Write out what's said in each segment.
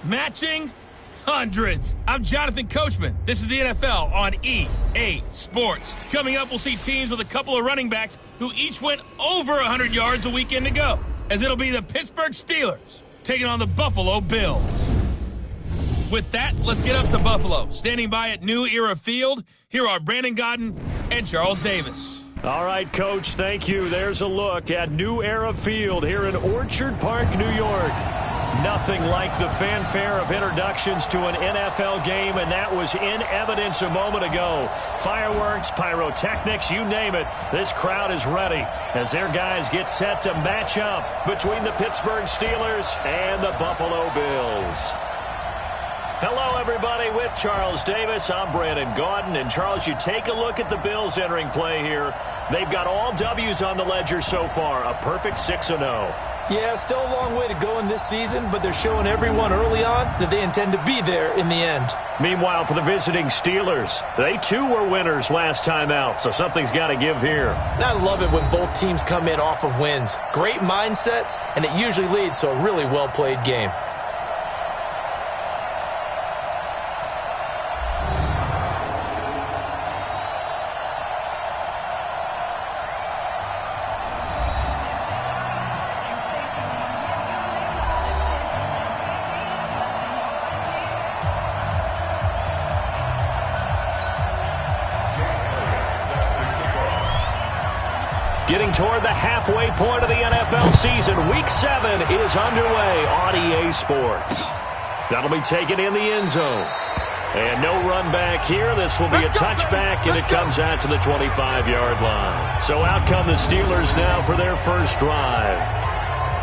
Matching hundreds. I'm Jonathan Coachman. This is the NFL on EA Sports. Coming up, we'll see teams with a couple of running backs who each went over 100 yards a weekend ago, as it'll be the Pittsburgh Steelers taking on the Buffalo Bills. With that, let's get up to Buffalo. Standing by at New Era Field, here are Brandon Godden and Charles Davis. All right, Coach, thank you. There's a look at New Era Field here in Orchard Park, New York. Nothing like the fanfare of introductions to an NFL game, and that was in evidence a moment ago. Fireworks, pyrotechnics, you name it. This crowd is ready as their guys get set to match up between the Pittsburgh Steelers and the Buffalo Bills. Hello, everybody. With Charles Davis, I'm Brandon Gaudin. And, Charles, you take a look at the Bills entering play here. They've got all W's on the ledger so far, a perfect 6-0. Yeah, still a long way to go in this season, but they're showing everyone early on that they intend to be there in the end. Meanwhile, for the visiting Steelers, they too were winners last time out, so something's got to give here. And I love it when both teams come in off of wins. Great mindsets, and it usually leads to a really well-played game. Getting toward the halfway point of the NFL season, Week 7 is underway on EA Sports. That'll be taken in the end zone. And no run back here. This will be a touchback, and it comes out to the 25-yard line. So out come the Steelers now for their first drive.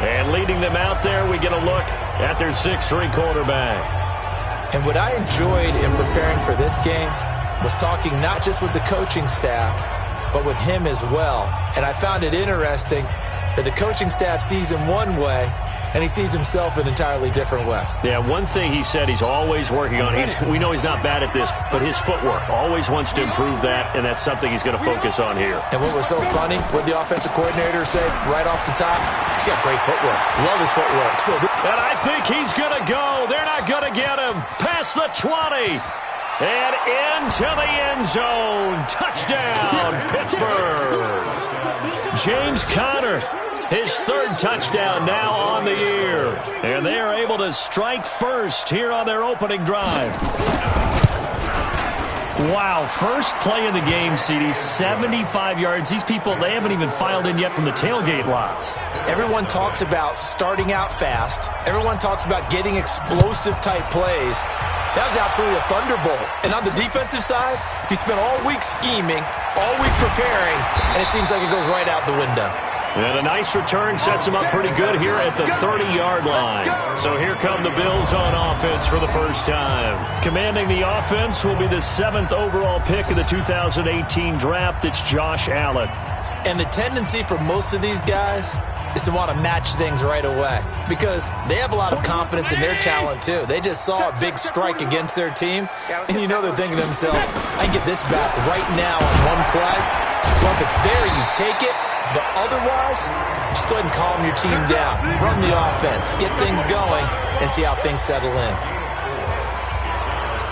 And leading them out there, we get a look at their 6'3 quarterback. And what I enjoyed in preparing for this game was talking not just with the coaching staff, but with him as well. And I found it interesting that the coaching staff sees him one way, and he sees himself an entirely different way. Yeah, one thing he said he's always working on, we know he's not bad at this, but his footwork, always wants to improve that, and that's something he's going to focus on here. And what was so funny, what the offensive coordinator said right off the top, he's got great footwork. Love his footwork. And I think he's going to go. They're not going to get him. Past the 20. And into the end zone. Touchdown, Pittsburgh. James Conner, his third touchdown now on the year. And they are able to strike first here on their opening drive. Wow, first play of the game, CD, 75 yards. These people, they haven't even filed in yet from the tailgate lots. Everyone talks about starting out fast. Everyone talks about getting explosive-type plays. That was absolutely a thunderbolt. And on the defensive side, he spent all week scheming, all week preparing, and it seems like it goes right out the window. And a nice return sets him up pretty good here at the 30-yard line. So here come the Bills on offense for the first time. Commanding the offense will be the 7th overall pick of the 2018 draft. It's Josh Allen. And the tendency for most of these guys is to want to match things right away because they have a lot of confidence in their talent too. They just saw a big strike against their team, and you know they're thinking to themselves, I can get this back right now on one play. Well, if it's there, you take it. But otherwise, just go ahead and calm your team down. Run the offense, get things going, and see how things settle in.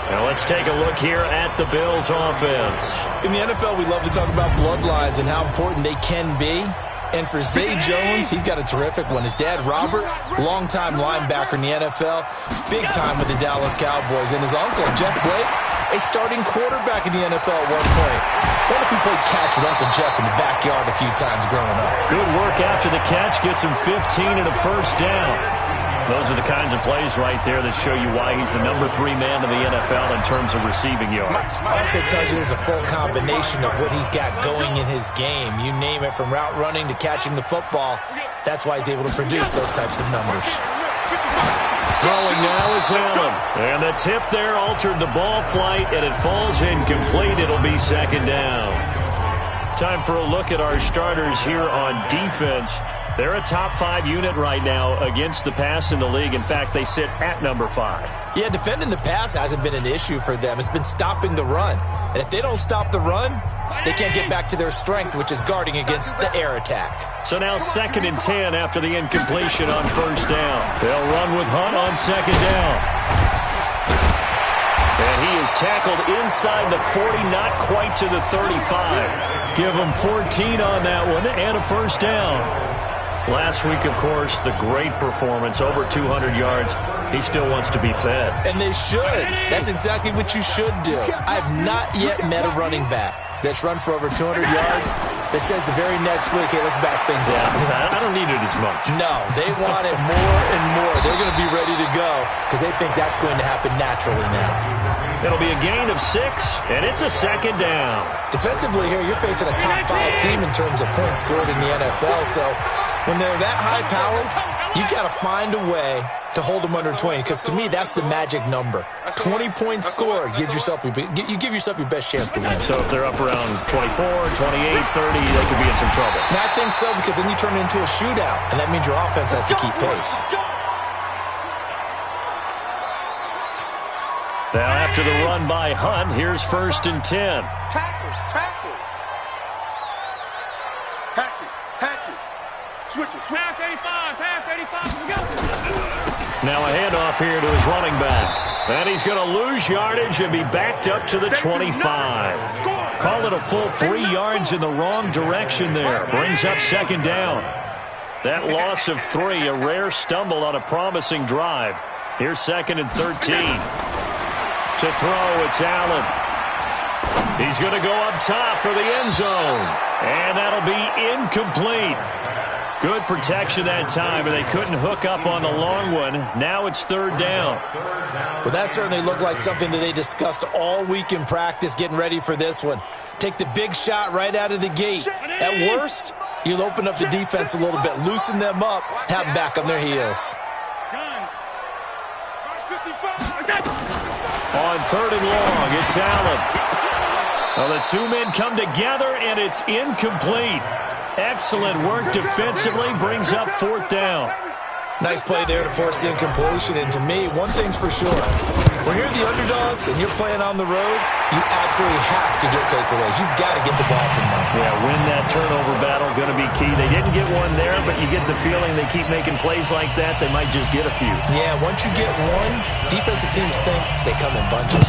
Now let's take a look here at the Bills offense. In the NFL, we love to talk about bloodlines and how important they can be. And for Zay Jones, he's got a terrific one. His dad, Robert, longtime linebacker in the NFL, big time with the Dallas Cowboys. And his uncle, Jeff Blake, a starting quarterback in the NFL at one point. What if he played catch with Uncle Jeff in the backyard a few times growing up? Good work after the catch. Gets him 15 and a first down. Those are the kinds of plays right there that show you why he's the number 3 man in the NFL in terms of receiving yards. Also tells you there's a full combination of what he's got going in his game. You name it, from route running to catching the football. That's why he's able to produce those types of numbers. Throwing now is Allen. And the tip there altered the ball flight, and it falls incomplete. It'll be second down. Time for a look at our starters here on defense. They're a top 5 unit right now against the pass in the league. In fact, they sit at number 5. Yeah, defending the pass hasn't been an issue for them. It's been stopping the run. And if they don't stop the run, they can't get back to their strength, which is guarding against the air attack. So now 2nd and 10 after the incompletion on first down. They'll run with Hunt on second down. And he is tackled inside the 40, not quite to the 35. Give him 14 on that one and a first down. Last week, of course, the great performance, over 200 yards. He still wants to be fed. And they should. That's exactly what you should do. I have not yet met a running back that's run for over 200 yards that says the very next week, hey, let's back things up. I don't need it as much. No, they want it more and more. They're going to be ready to go because they think that's going to happen naturally now. It'll be a gain of 6, and it's a second down. Defensively here, you're facing a top 5 team in terms of points scored in the NFL, so when they're that high-powered, you got to find a way to hold them under 20, because to me, that's the magic number. 20 points scored, you give yourself your best chance to win. So if they're up around 24, 28, 30, they could be in some trouble. And I think so, because then you turn it into a shootout, and that means your offense has to keep pace. Now after the run by Hunt, here's 1st and 10. Tackles. Patch it. Switch it. Pass 85, we go. Now a handoff here to his running back. And he's going to lose yardage and be backed up to the 25. Call it a full 3 yards in the wrong direction there. Brings up second down. That loss of 3, a rare stumble on a promising drive. Here's 2nd and 13. To throw, it's Allen. He's going to go up top for the end zone. And that'll be incomplete. Good protection that time, and they couldn't hook up on the long one. Now it's 3rd down. Well, that certainly looked like something that they discussed all week in practice getting ready for this one. Take the big shot right out of the gate. At worst, you'll open up the defense a little bit, loosen them up, have them back on their heels. On 3rd and long, it's Allen. Well, the 2 men come together, and it's incomplete. Excellent work defensively, brings up 4th down. Nice play there to force the incompletion, and to me, one thing's for sure. When you're the underdogs and you're playing on the road, you absolutely have to get takeaways. You've got to get the ball from them. Yeah, win that turnover battle, going to be key. They didn't get one there, but you get the feeling they keep making plays like that, they might just get a few. Yeah, once you get one, defensive teams think they come in bunches.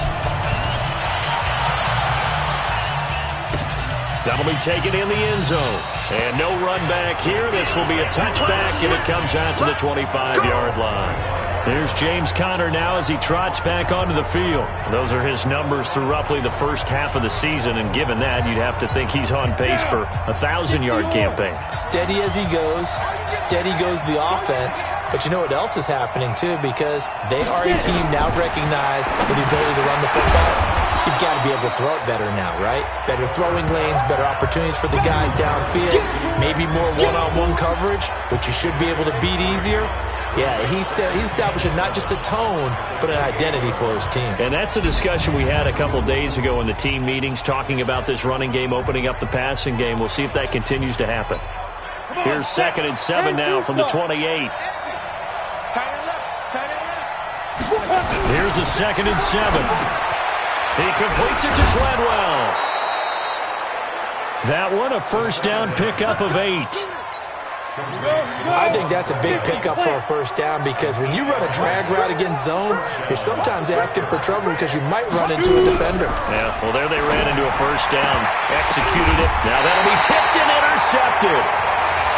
That'll be taken in the end zone. And no run back here. This will be a touchback, and it comes out to the 25-yard line. There's James Conner now as he trots back onto the field. Those are his numbers through roughly the first half of the season, and given that, you'd have to think he's on pace for a 1,000-yard campaign. Steady as he goes, steady goes the offense. But you know what else is happening, too, because they are a team now recognized with the ability to run the football. You've got to be able to throw it better now, right? Better throwing lanes, better opportunities for the guys downfield, maybe more one-on-one coverage, which you should be able to beat easier. Yeah, he's establishing not just a tone, but an identity for his team. And that's a discussion we had a couple days ago in the team meetings, talking about this running game, opening up the passing game. We'll see if that continues to happen. Here's 2nd and 7 now from the 28. Here's a 2nd and 7. He completes it to Treadwell. That one, a first down pickup of 8. I think that's a big pickup for a first down, because when you run a drag route against zone, you're sometimes asking for trouble because you might run into a defender. Yeah, well, there they ran into a first down, executed it. Now that'll be tipped and intercepted.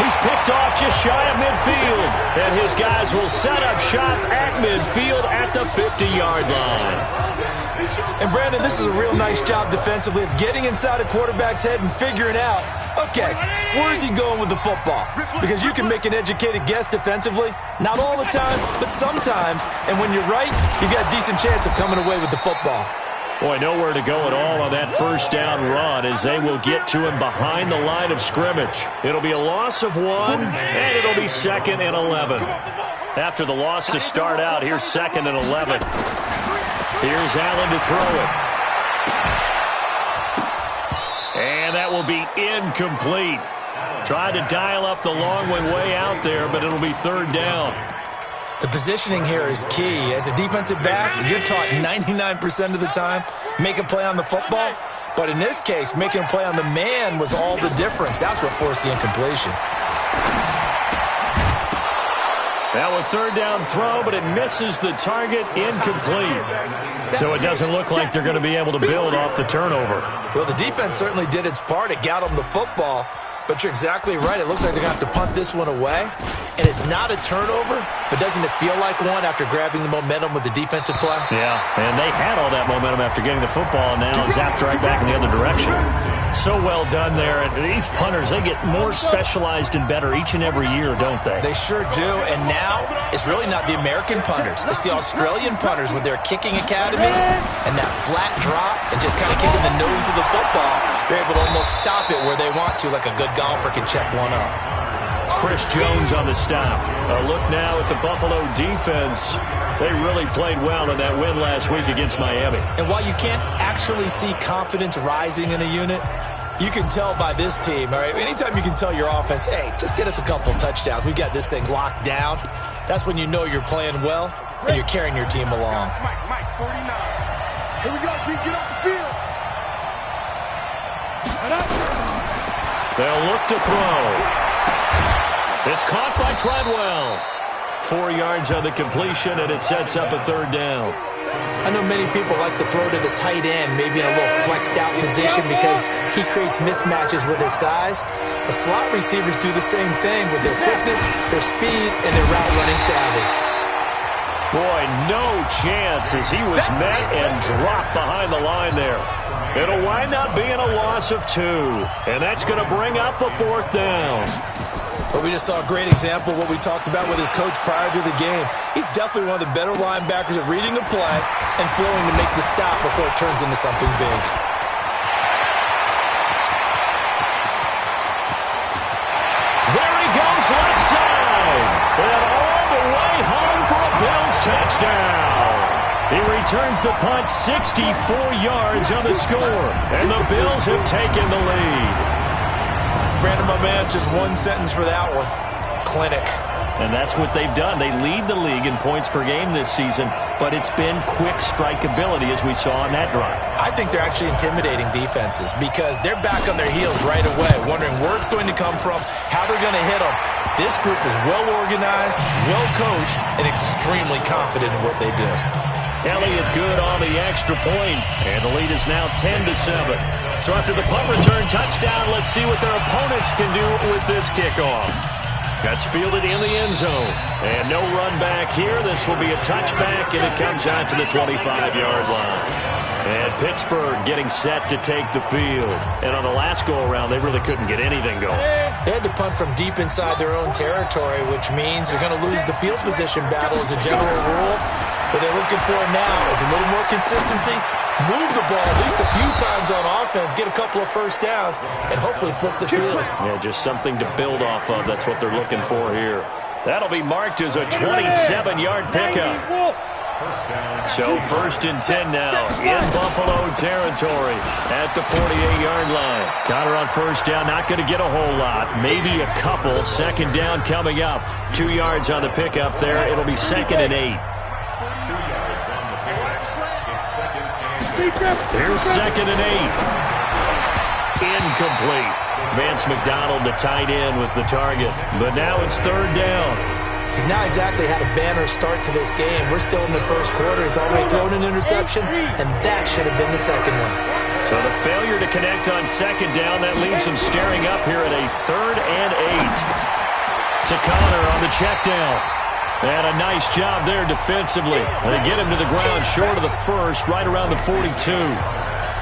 He's picked off just shy of midfield, and his guys will set up shop at midfield at the 50-yard line. And, Brandon, this is a real nice job defensively of getting inside a quarterback's head and figuring out, okay, where's he going with the football? Because you can make an educated guess defensively, not all the time, but sometimes. And when you're right, you've got a decent chance of coming away with the football. Boy, nowhere to go at all on that first down run, as they will get to him behind the line of scrimmage. It'll be a loss of 1, and it'll be 2nd and 11. After the loss to start out, here's 2nd and 11. Here's Allen to throw it. And that will be incomplete. Tried to dial up the long one way out there, but it'll be 3rd down. The positioning here is key. As a defensive back, you're taught 99% of the time, make a play on the football. But in this case, making a play on the man was all the difference. That's what forced the incompletion. Now a third down throw, but it misses the target, incomplete. So it doesn't look like they're going to be able to build off the turnover. Well, the defense certainly did its part. It got them the football. But you're exactly right. It looks like they're going to have to punt this one away. And it's not a turnover, but doesn't it feel like one after grabbing the momentum with the defensive play? Yeah, and they had all that momentum after getting the football, and now zapped right back in the other direction. So well done there. And these punters, they get more specialized and better each and every year, don't they? They sure do. And now it's really not the American punters. It's the Australian punters with their kicking academies and that flat drop and just kind of kicking the nose of the football. They're able to almost stop it where they want to, like a good golfer can check one up. Chris Jones on the stop. A look now at the Buffalo defense. They really played well in that win last week against Miami. And while you can't actually see confidence rising in a unit, you can tell by this team, all right? Anytime you can tell your offense, hey, just get us a couple touchdowns. We got this thing locked down. That's when you know you're playing well and you're carrying your team along. Mike, 49. Here we go, G. Get off the field. They'll look to throw. It's caught by Treadwell. 4 yards on the completion, and it sets up a third down. I know many people like to throw to the tight end, maybe in a little flexed out position because he creates mismatches with his size. But slot receivers do the same thing with their quickness, their speed, and their route running savvy. Boy, no chance as he was met and dropped behind the line there. It'll wind up being a loss of 2, and that's going to bring up a 4th down. But we just saw a great example of what we talked about with his coach prior to the game. He's definitely one of the better linebackers at reading a play and flowing to make the stop before it turns into something big. There he goes left side. And all the way home for a Bills touchdown. He returns the punt 64 yards on the score. And the Bills have taken the lead. Brandon, my man, just one sentence for that one. Clinic. And that's what they've done. They lead the league in points per game this season, but it's been quick strike ability as we saw on that drive. I think they're actually intimidating defenses because they're back on their heels right away, wondering where it's going to come from, how they're going to hit them. This group is well organized, well coached, and extremely confident in what they do. Elliott good on the extra point, and the lead is now 10-7. So after the punt return touchdown, let's see what their opponents can do with this kickoff. That's fielded in the end zone. And no run back here. This will be a touchback, and it comes out to the 25-yard line. And Pittsburgh getting set to take the field. And on the last go-around, they really couldn't get anything going. They had to punt from deep inside their own territory, which means they're going to lose the field position battle as a general rule. What they're looking for now is a little more consistency, move the ball at least a few times on offense, get a couple of first downs, and hopefully flip the field. Yeah, just something to build off of. That's what they're looking for here. That'll be marked as a 27-yard pickup. So 1st and 10 now in Buffalo territory at the 48-yard line. Connor on first down, not going to get a whole lot, maybe a couple. 2nd down coming up. 2 yards on the pickup there. It'll be 2nd and 8. Here's 2nd and 8. Incomplete. Vance McDonald, the tight end, was the target. But now it's 3rd down. He's not exactly had a banner start to this game. We're still in the first quarter. He's already thrown an interception, and that should have been the second one. So the failure to connect on 2nd down, that leaves him staring up here at a 3rd and 8. To Connor on the check down. And a nice job there defensively. They get him to the ground short of the first, right around the 42.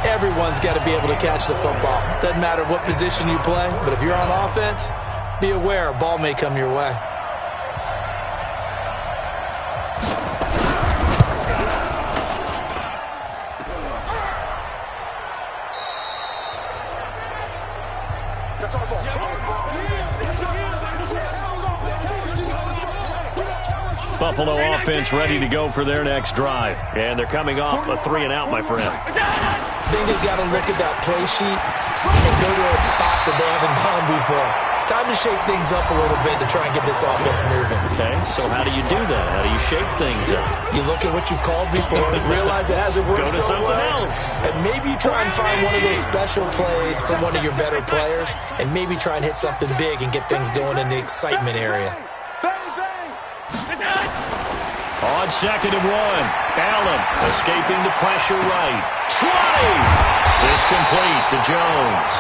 Everyone's got to be able to catch the football. Doesn't matter what position you play, but if you're on offense, be aware a ball may come your way. Buffalo offense ready to go for their next drive. And they're coming off a 3-and-out, my friend. I think they've got to look at that play sheet and go to a spot that they haven't gone before. Time to shake things up a little bit to try and get this offense moving. Okay, so how do you do that? How do you shake things up? You look at what you've called before, realize it hasn't worked Go to so something well, else. and maybe try and find one of those special plays from one of your better players, and maybe try and hit something big and get things going in the excitement area. On 2nd and 1, Allen escaping the pressure right. 20! It's complete to Jones.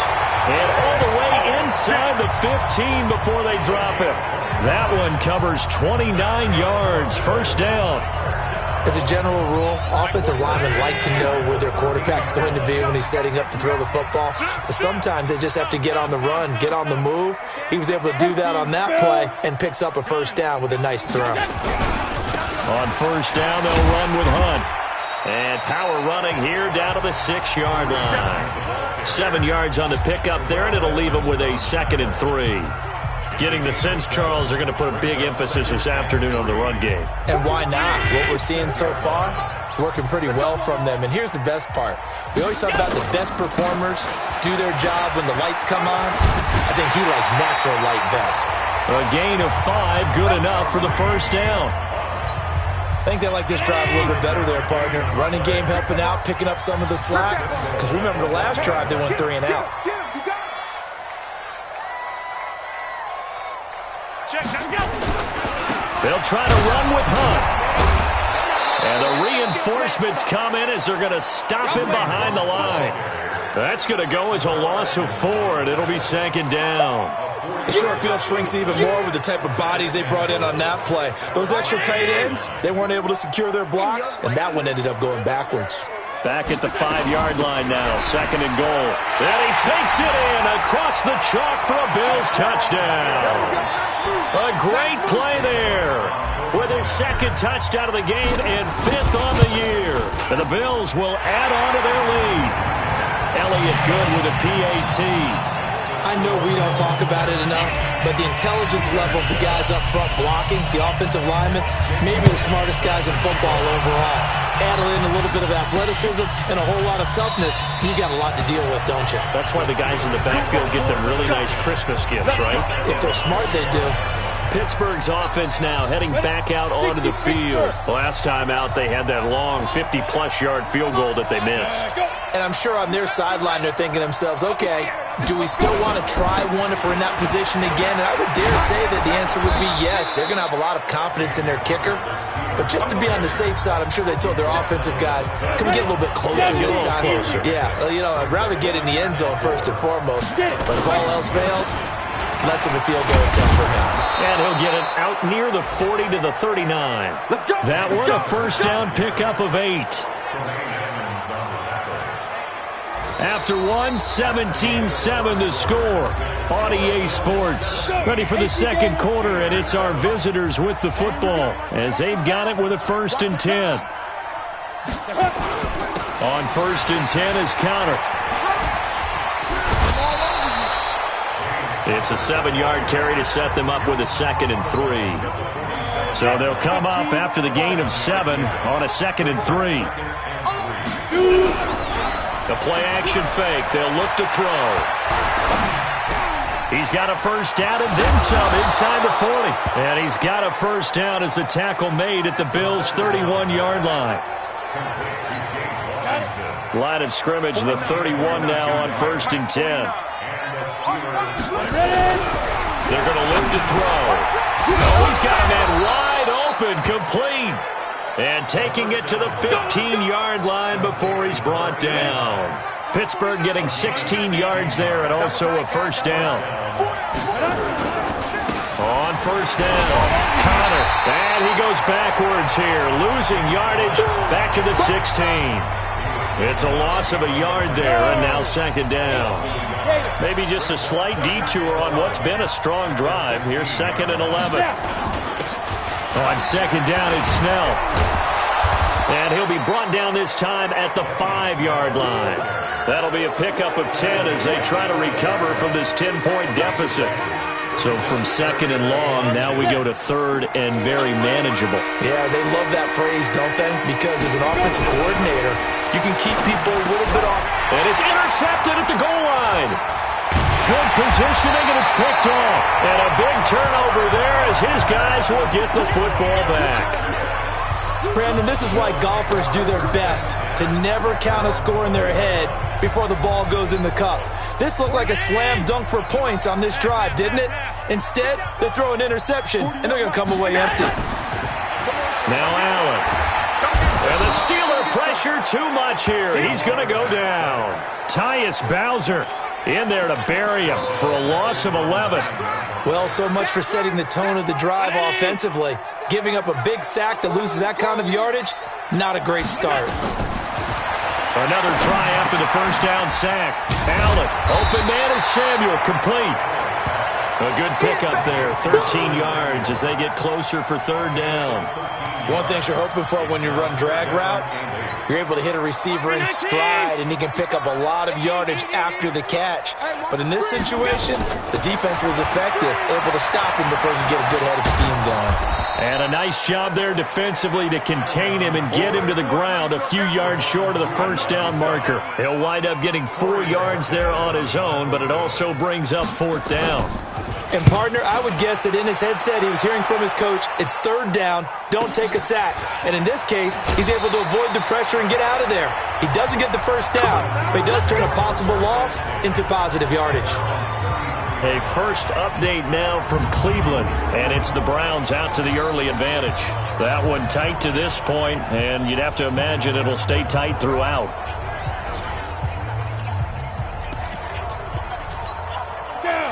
And all the way inside the 15 before they drop him. That one covers 29 yards, first down. As a general rule, offensive linemen like to know where their quarterback's going to be when he's setting up to throw the football. But sometimes they just have to get on the run, get on the move. He was able to do that on that play and picks up a first down with a nice throw. On first down, they'll run with Hunt. And power running here down to the 6-yard line. 7 yards on the pickup there, and it'll leave them with a 2nd and 3. Getting the sense, Charles, they're going to put a big emphasis this afternoon on the run game. And why not? What we're seeing so far is working pretty well from them. And here's the best part. We always talk about the best performers do their job when the lights come on. I think he likes natural light best. A gain of 5, good enough for the first down. I think they like this drive a little bit better there, partner. Running game helping out, picking up some of the slack. Because remember the last drive, they went 3 and out. They'll try to run with Hunt. And the reinforcements come in as they're going to stop him behind the line. That's going to go as a loss of 4, and it'll be 2nd down. The short field shrinks even more with the type of bodies they brought in on that play. Those extra tight ends, they weren't able to secure their blocks, and that one ended up going backwards. Back at the 5-yard line now, 2nd and goal. And he takes it in across the chalk for a Bills touchdown. A great play there with his 2nd touchdown of the game and 5th on the year. And the Bills will add on to their lead. Elliott good with a PAT. I know we don't talk about it enough, but the intelligence level of the guys up front blocking, the offensive linemen, maybe the smartest guys in football overall. Add in a little bit of athleticism and a whole lot of toughness, you got a lot to deal with, don't you? That's why the guys in the backfield get them really nice Christmas gifts, right? If they're smart, they do. Pittsburgh's offense now heading back out onto the field. Last time out, they had that long 50-plus yard field goal that they missed. And I'm sure on their sideline, they're thinking to themselves, okay, do we still want to try one if we're in that position again? And I would dare say that the answer would be yes. They're going to have a lot of confidence in their kicker. But just to be on the safe side, I'm sure they told their offensive guys, can we get a little bit closer this time? Yeah, well, you know, I'd rather get in the end zone first and foremost. But if all else fails, less of a field goal attempt for him. And he'll get it out near the 40 to the 39. That one, a first down pickup of 8. After 17-7 the score on EA Sports. Ready for the 2nd quarter, and it's our visitors with the football as they've got it with a 1st and 10. On 1st and 10 is Counter. It's a 7-yard carry to set them up with a 2nd and 3. So they'll come up after the gain of 7 on a 2nd and 3. The play-action fake. They'll look to throw. He's got a first down and then some inside the 40. And he's got a first down as the tackle made at the Bills' 31-yard line. Line of scrimmage, the 31 now on 1st and 10. They're going to look to throw. Oh, he's got a man wide open, complete. And taking it to the 15-yard line before he's brought down. Pittsburgh getting 16 yards there and also a first down. On first down, Connor. And he goes backwards here, losing yardage back to the 16. It's a loss of a yard there, and now 2nd down. Maybe just a slight detour on what's been a strong drive. Here's 2nd and 11. On 2nd down, it's Snell. And he'll be brought down this time at the 5-yard line. That'll be a pickup of 10 as they try to recover from this 10-point deficit. So from 2nd and long, now we go to 3rd and very manageable. Yeah, they love that phrase, don't they? Because as an offensive coordinator, you can keep people a little bit off. And it's intercepted at the goal line. Good positioning, and it's picked off. And a big turnover there as his guys will get the football back. Brandon, this is why golfers do their best to never count a score in their head before the ball goes in the cup. This looked like a slam dunk for points on this drive, didn't it? Instead, they throw an interception, and they're going to come away empty. Now Allen. And the Steeler pressure too much here. He's going to go down. Tyus Bowser in there to bury him for a loss of 11. Well, so much for setting the tone of the drive offensively. Giving up a big sack that loses that kind of yardage, not a great start. Another try after the first down sack. Allen, open man is Samuel, complete. A good pickup there, 13 yards as they get closer for third down. One thing you're hoping for when you run drag routes, you're able to hit a receiver in stride, and he can pick up a lot of yardage after the catch. But in this situation, the defense was effective, able to stop him before he could get a good head of steam going. And a nice job there defensively to contain him and get him to the ground a few yards short of the first down marker. He'll wind up getting 4 yards there on his own, but it also brings up fourth down. And, partner, I would guess that in his headset he was hearing from his coach, it's third down, don't take a sack. And in this case, he's able to avoid the pressure and get out of there. He doesn't get the first down, but he does turn a possible loss into positive yardage. A first update now from Cleveland, and it's the Browns out to the early advantage. That one tight to this point, and you'd have to imagine it'll stay tight throughout.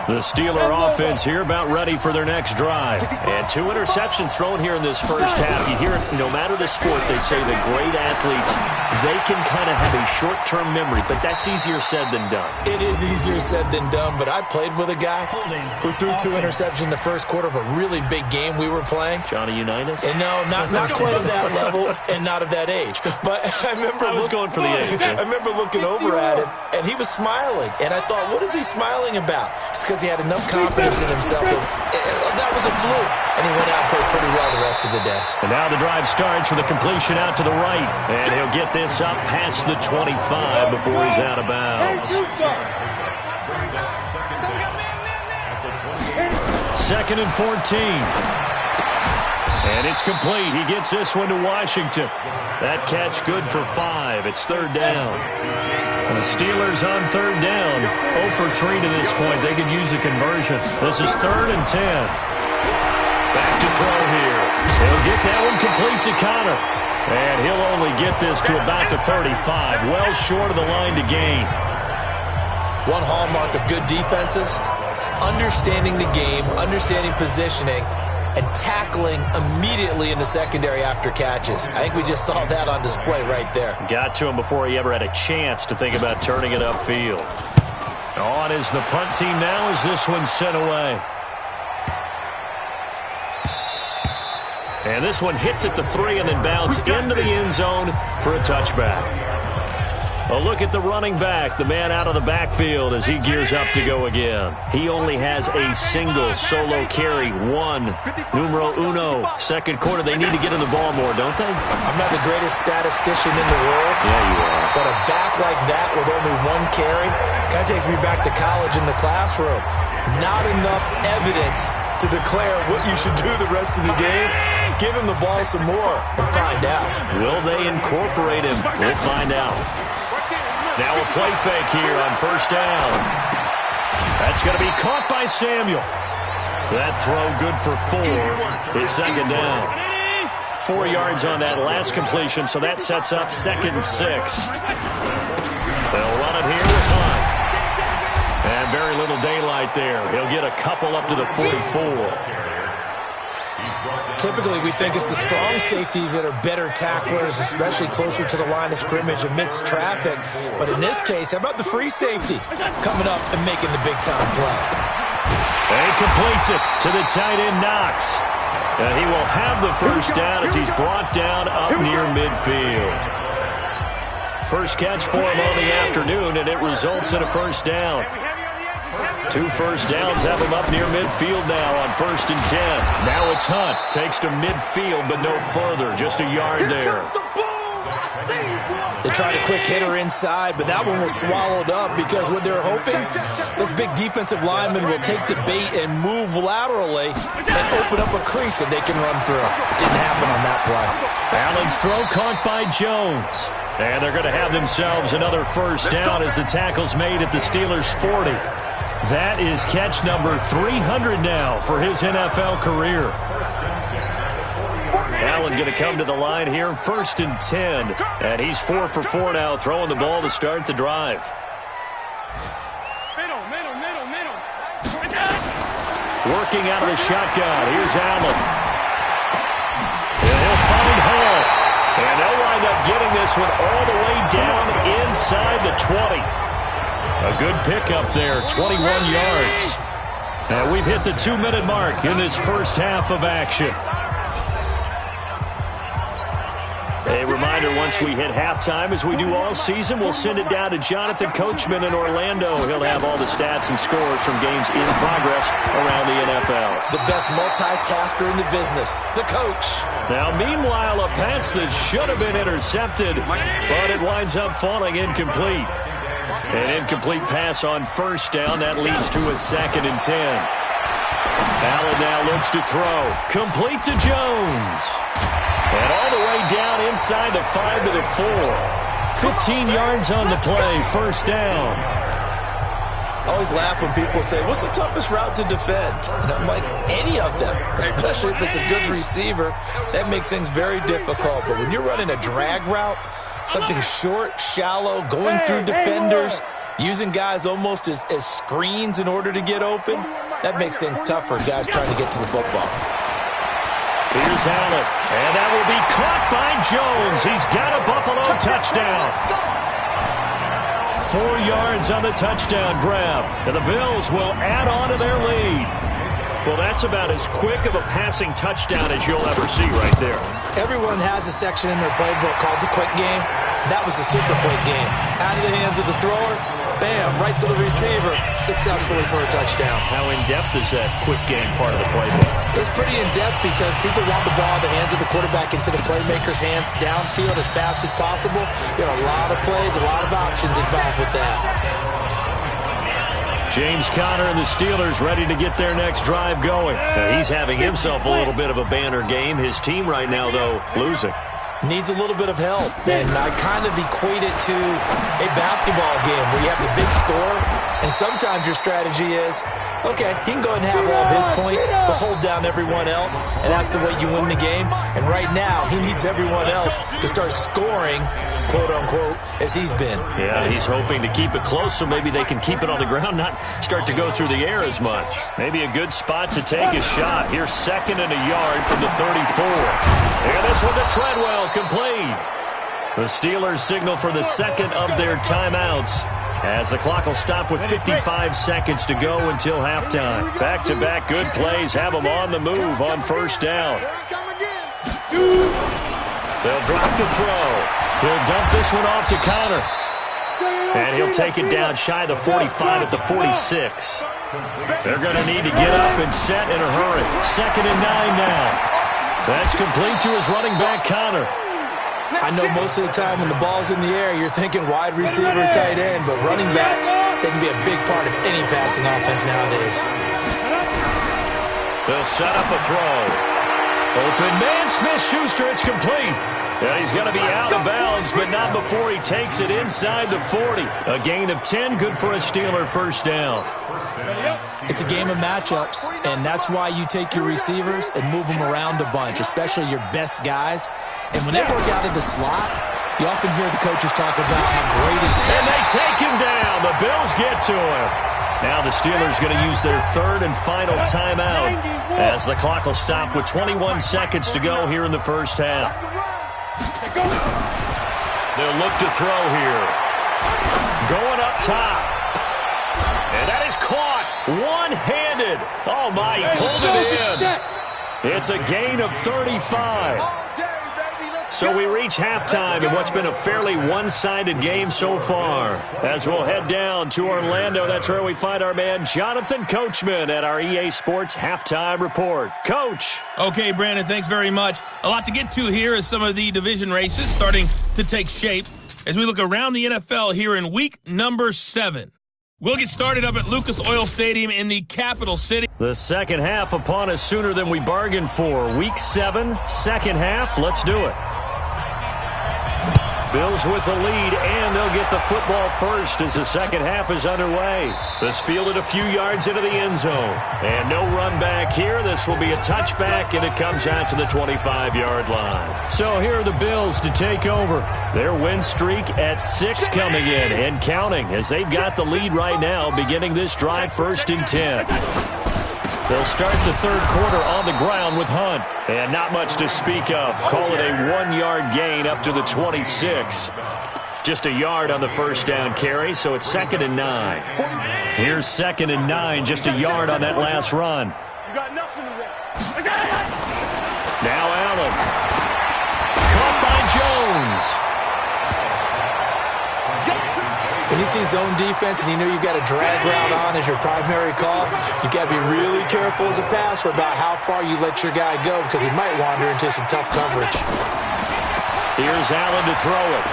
The Steeler offense here about ready for their next drive. And 2 interceptions thrown here in this first half. You hear it, no matter the sport, they say the great athletes, they can kind of have a short-term memory, but that's easier said than done. It is easier said than done, but I played with a guy who threw 2 interceptions in the first quarter of a really big game we were playing. Johnny Unitas? And no, not quite of that level and not of that age. But I remember going for the age. I remember looking over at him, and he was smiling. And I thought, what is he smiling about? It's because he had enough confidence in himself that was a fluke, and he went out and played pretty well the rest of the day. And now the drive starts with a completion out to the right, and he'll get this up past the 25 before he's out of bounds. Second and 14. And it's complete. He gets this one to Washington. That catch good for 5. It's third down. And the Steelers on third down. 0 for 3 to this point. They could use a conversion. This is 3rd and 10. Back to throw here. He'll get that one complete to Connor. And he'll only get this to about the 35. Well short of the line to gain. One hallmark of good defenses is understanding the game, understanding positioning, and tackling immediately in the secondary after catches. I think we just saw that on display right there. Got to him before he ever had a chance to think about turning it upfield. On is the punt team now as this one's sent away. And this one hits at the 3 and then bounds into the end zone for a touchback. A look at the running back, the man out of the backfield as he gears up to go again. He only has a single solo carry, 1, numero uno, second quarter. They need to get him the ball more, don't they? I'm not the greatest statistician in the world. Yeah, you are. But a back like that with only 1 carry kind of takes me back to college in the classroom. Not enough evidence to declare what you should do the rest of the game. Give him the ball some more and find out. Will they incorporate him? We'll find out. Now a play fake here on first down. That's going to be caught by Samuel. That throw good for 4. It's second down. 4 yards on that last completion, so that sets up 2nd and 6. They'll run it here with Hunt. And very little daylight there. He'll get a couple up to the 44. Typically, we think it's the strong safeties that are better tacklers, especially closer to the line of scrimmage amidst traffic. But in this case, how about the free safety coming up and making the big-time play? And he completes it to the tight end, Knox. And he will have the first down as he's brought down up near midfield. First catch for him on the afternoon, and it results in a first down. 2 first downs have him up near midfield now on 1st and 10. Now it's Hunt. Takes to midfield, but no further. Just a yard there. They tried a quick hitter inside, but that one was swallowed up because what they're hoping, those big defensive linemen will take the bait and move laterally and open up a crease that they can run through. Didn't happen on that play. Allen's throw caught by Jones. And they're going to have themselves another first down as the tackle's made at the Steelers' 40. That is catch number 300 now for his NFL career. Now Allen going to come to the line here, 1st and 10. And he's 4 for 4 now, throwing the ball to start the drive. Working out of the shotgun. Here's Allen. And he'll find Hall. And they'll wind up getting this one all the way down inside the 20. A good pickup there, 21 yards. And we've hit the 2-minute mark in this first half of action. A reminder, once we hit halftime, as we do all season, we'll send it down to Jonathan Coachman in Orlando. He'll have all the stats and scores from games in progress around the NFL. The best multitasker in the business, the coach. Now, meanwhile, a pass that should have been intercepted, but it winds up falling incomplete. An incomplete pass on first down. That leads to a 2nd and 10. Allen now looks to throw. Complete to Jones. And all the way down inside the 5 to the 4. 15 yards on the play. First down. I always laugh when people say, what's the toughest route to defend? And I'm like, any of them, especially if it's a good receiver. That makes things very difficult. But when you're running a drag route, something short, shallow, going through defenders, using guys almost as screens in order to get open, that makes things tough for guys trying to get to the football. Here's Allen, and that will be caught by Jones. He's got a Buffalo touchdown. 4 yards on the touchdown grab, and the Bills will add on to their lead. Well, that's about as quick of a passing touchdown as you'll ever see right there. Everyone has a section in their playbook called the quick game. That was a super quick game. Out of the hands of the thrower, bam, right to the receiver, successfully for a touchdown. How in-depth is that quick game part of the playbook? It's pretty in-depth because people want the ball in the hands of the quarterback into the playmaker's hands downfield as fast as possible. There are a lot of plays, a lot of options involved with that. James Conner and the Steelers ready to get their next drive going. He's having himself a little bit of a banner game. His team right now, though, losing. Needs a little bit of help, and I kind of equate it to a basketball game where you have the big score, and sometimes your strategy is, okay, he can go ahead and have all of his points. Let's hold down everyone else, and that's the way you win the game. And right now, he needs everyone else to start scoring, quote-unquote, as he's been. Yeah, he's hoping to keep it close so maybe they can keep it on the ground, not start to go through the air as much. Maybe a good spot to take a shot. Here's 2nd and a yard from the 34. And this one to Treadwell, complete. The Steelers signal for the second of their timeouts, as the clock will stop with 55 seconds to go until halftime. Back-to-back good plays have them on the move on first down. They'll drop the throw. He'll dump this one off to Conner. And he'll take it down shy of the 45 at the 46. They're going to need to get up and set in a hurry. 2nd and 9 now. That's complete to his running back, Conner. I know most of the time when the ball's in the air, you're thinking wide receiver, tight end, but running backs, they can be a big part of any passing offense nowadays. They'll set up a throw. Open man, Smith-Schuster, it's complete. Yeah, he's going to be out of bounds, but not before he takes it inside the 40. A gain of 10, good for a Steeler first down. It's a game of matchups, and that's why you take your receivers and move them around a bunch, especially your best guys. And when they work out of the slot, you often hear the coaches talk about how great it is. And they take him down. The Bills get to him. Now the Steelers going to use their 3rd and final timeout as the clock will stop with 21 seconds to go here in the first half. They'll look to throw here. Going up top. And that is caught one-handed. Oh, my, he pulled it in. It's a gain of 35. So we reach halftime in what's been a fairly one-sided game so far. As we'll head down to Orlando, that's where we find our man Jonathan Coachman at our EA Sports Halftime Report. Coach. Okay, Brandon, thanks very much. A lot to get to here as some of the division races starting to take shape as we look around the NFL here in week number 7. We'll get started up at Lucas Oil Stadium in the capital city. The second half upon us sooner than we bargained for. Week 7, second half. Let's do it. Bills with the lead, and they'll get the football first as the second half is underway. This fielded a few yards into the end zone. And no run back here. This will be a touchback, and it comes out to the 25-yard line. So here are the Bills to take over. Their win streak at 6 coming in and counting as they've got the lead right now, beginning this drive 1st and 10. They'll start the third quarter on the ground with Hunt. And not much to speak of. Call it a 1-yard gain up to the 26. Just a yard on the first down carry, so it's 2nd and 9. Here's 2nd and 9, just a yard on that last run. Now Allen. Caught by Jones. When you see zone defense and you know you've got a drag route on as your primary call, you've got to be really careful as a passer about how far you let your guy go because he might wander into some tough coverage. Here's Allen to throw it.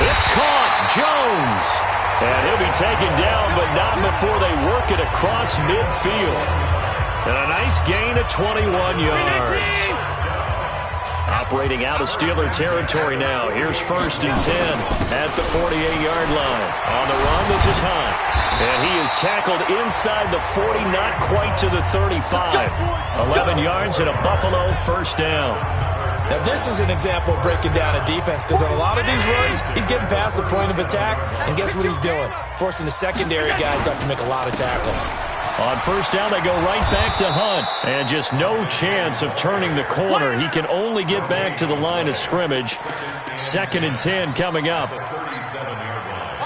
It's caught. Jones. And he'll be taken down, but not before they work it across midfield. And a nice gain of 21 yards. Operating out of Steeler territory now. Here's 1st and 10 at the 48-yard line. On the run, this is Hunt. And he is tackled inside the 40, not quite to the 35. 11 yards and a Buffalo first down. Now, this is an example of breaking down a defense because on a lot of these runs, he's getting past the point of attack, and guess what he's doing? Forcing the secondary guys to have to make a lot of tackles. On first down, they go right back to Hunt. And just no chance of turning the corner. He can only get back to the line of scrimmage. 2nd and 10 coming up.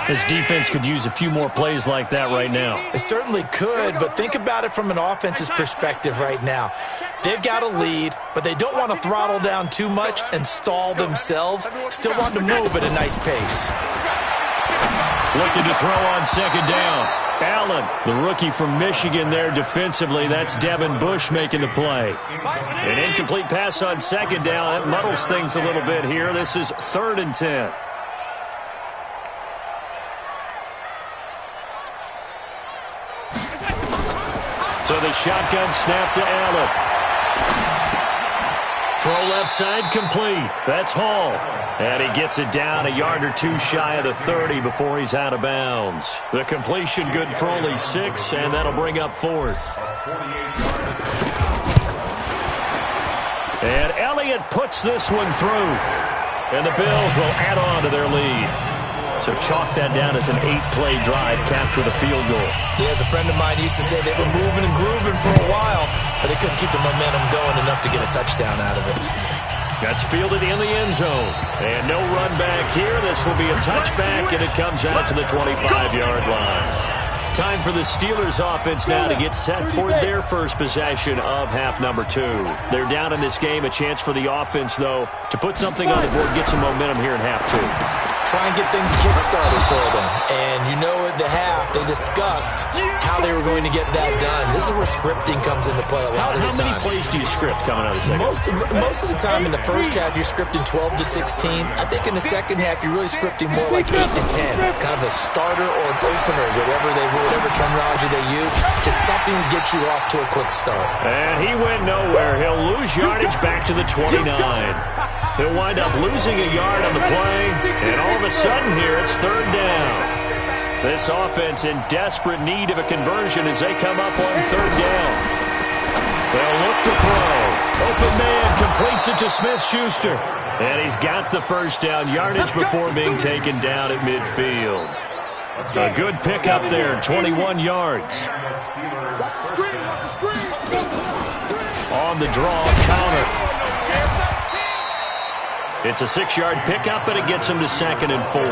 This defense could use a few more plays like that right now. It certainly could, but think about it from an offense's perspective right now. They've got a lead, but they don't want to throttle down too much and stall themselves. Still want to move at a nice pace. Looking to throw on 2nd down. Allen, the rookie from Michigan there defensively. That's Devin Bush making the play. An incomplete pass on 2nd down. That muddles things a little bit here. This is 3rd and 10. So the shotgun snap to Allen. Throw left side complete. That's Hall. And he gets it down a yard or two shy of the 30 before he's out of bounds. The completion good for only 6, and that'll bring up 4th. And Elliott puts this one through. And the Bills will add on to their lead. So chalk that down as an 8-play drive, capture the field goal. Yeah, as a friend of mine used to say, they were moving and grooving for a while, but they couldn't keep the momentum going enough to get a touchdown out of it. That's fielded in the end zone. And no run back here. This will be a touchback, and it comes out to the 25-yard line. Time for the Steelers offense now to get set for their first possession of half number 2. They're down in this game. A chance for the offense, though, to put something on the board, get some momentum here in half 2. Try and get things kick-started for them. And you know at the half, they discussed how they were going to get that done. This is where scripting comes into play a lot of the time. How many plays do you script coming out of the second? Most of the time in the first half, you're scripting 12 to 16. I think in the second half, you're really scripting more like 8 to 10. Kind of a starter or an opener, whatever terminology they use. Just something to get you off to a quick start. And he went nowhere. He'll lose yardage back to the 29. He'll wind up losing a yard on the play, and all of a sudden here, it's 3rd down. This offense in desperate need of a conversion as they come up on 3rd down. They'll look to throw. Open man completes it to Smith-Schuster. And he's got the first down yardage before being taken down at midfield. A good pickup there, 21 yards. On the draw, counter. It's a 6-yard pickup, but it gets him to 2nd and 4.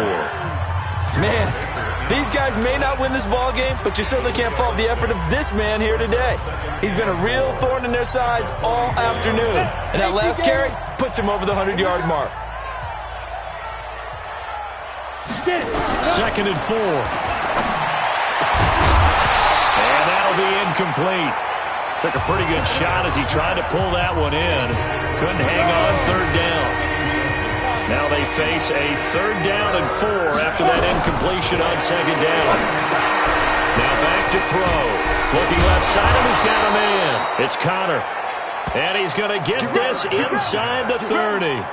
Man, these guys may not win this ball game, but you certainly can't fault the effort of this man here today. He's been a real thorn in their sides all afternoon. And that last carry puts him over the 100-yard mark. 2nd and 4. And that'll be incomplete. Took a pretty good shot as he tried to pull that one in. Couldn't hang on 3rd down. Now they face a 3rd down and 4 after that incompletion on 2nd down. Now back to throw. Looking left side, and he's got a man. It's Connor. And he's going to get this inside the 30.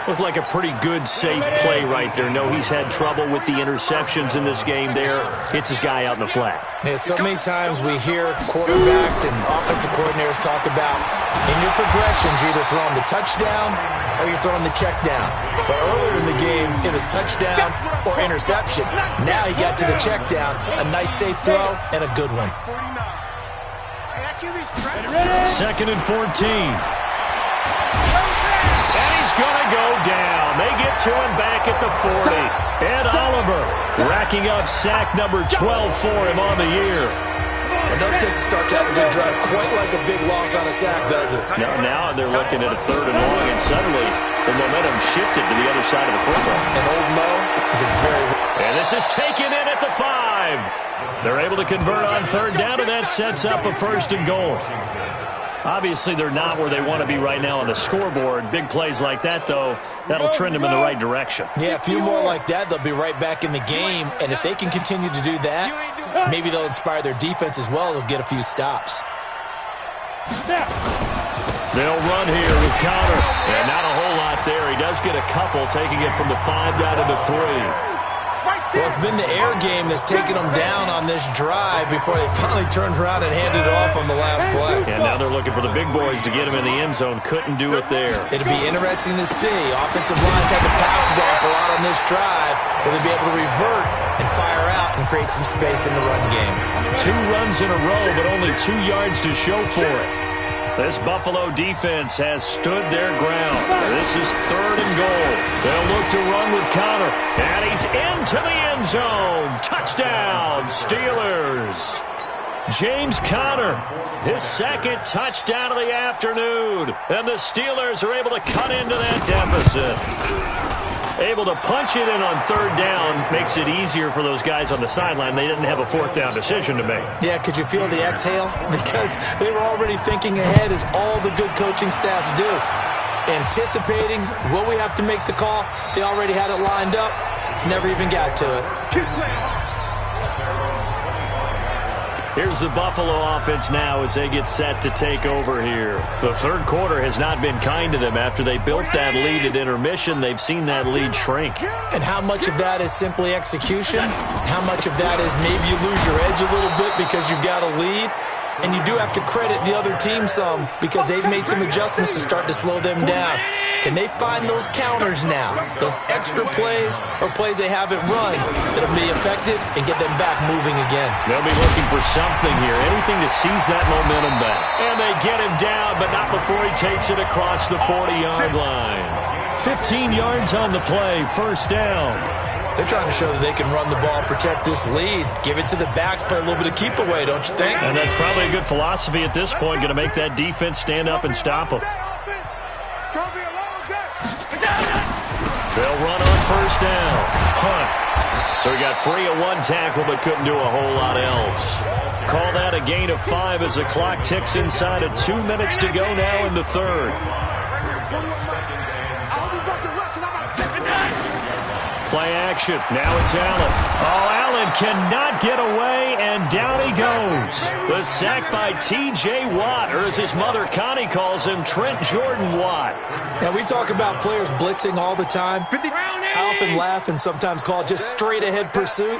Looked like a pretty good, safe play right there. No, he's had trouble with the interceptions in this game there. Hits his guy out in the flat. Yeah, so many times we hear quarterbacks and offensive coordinators talk about in your progressions, you're either throwing the touchdown or you're throwing the check down. But earlier in the game, it was touchdown or interception. Now he got to the check down, a nice safe throw, and a good one. 2nd and 14. And he's going to go down. They get to him back at the 40. Ed Oliver racking up sack number 12 for him on the year. It doesn't take a start to have a good drive quite like a big loss on a sack, does it? Now they're looking at a 3rd and long, and suddenly the momentum shifted to the other side of the football. And old Mo is a very... And this is taken in at the 5. They're able to convert on 3rd down, and that sets up a 1st and goal. Obviously, they're not where they want to be right now on the scoreboard. Big plays like that, though, that'll trend them in the right direction. Yeah, a few more like that, they'll be right back in the game. And if they can continue to do that, maybe they'll inspire their defense as well. They'll get a few stops. They'll run here with Connor. And not a whole lot there. He does get a couple, taking it from the 5 down to the 3. Well, it's been the air game that's taken them down on this drive before they finally turned around and handed it off on the last play. And now they're looking for the big boys to get him in the end zone. Couldn't do it there. It'll be interesting to see. Offensive lines had to pass block a lot on this drive. Will they be able to revert and fire out and create some space in the run game? 2 runs in a row, but only 2 yards to show for it. This Buffalo defense has stood their ground. This is 3rd and goal. They'll look to run with Connor. And he's into the end zone. Touchdown, Steelers. James Conner, his 2nd touchdown of the afternoon. And the Steelers are able to cut into that deficit. Able to punch it in on 3rd down makes it easier for those guys on the sideline. They didn't have a 4th down decision to make. Yeah, could you feel the exhale? Because they were already thinking ahead, as all the good coaching staffs do. Anticipating, will we have to make the call? They already had it lined up. Never even got to it. Keep playing. Here's the Buffalo offense now as they get set to take over here. The 3rd quarter has not been kind to them. After they built that lead at intermission, they've seen that lead shrink. And how much of that is simply execution? How much of that is maybe you lose your edge a little bit because you've got a lead? And you do have to credit the other team some because they've made some adjustments to start to slow them down. Can they find those counters now? Those extra plays or plays they haven't run that'll be effective and get them back moving again? They'll be looking for something here, anything to seize that momentum back. And they get him down, but not before he takes it across the 40-yard line. 15 yards on the play, 1st down. They're trying to show that they can run the ball, protect this lead, give it to the backs, play a little bit of keep away, don't you think? And that's probably a good philosophy at this point, going to make that defense stand up and stop them. They'll run on 1st down. Hunt. So he got free of 1 tackle, but couldn't do a whole lot else. Call that a gain of 5 as the clock ticks inside of 2 minutes to go now in the 3rd. Play action. Now it's Allen. Oh, Allen cannot get away, and down he goes. The sack by T.J. Watt, or as his mother Connie calls him, Trent Jordan Watt. Now, we talk about players blitzing all the time. I often laugh and sometimes call it just straight-ahead pursuit.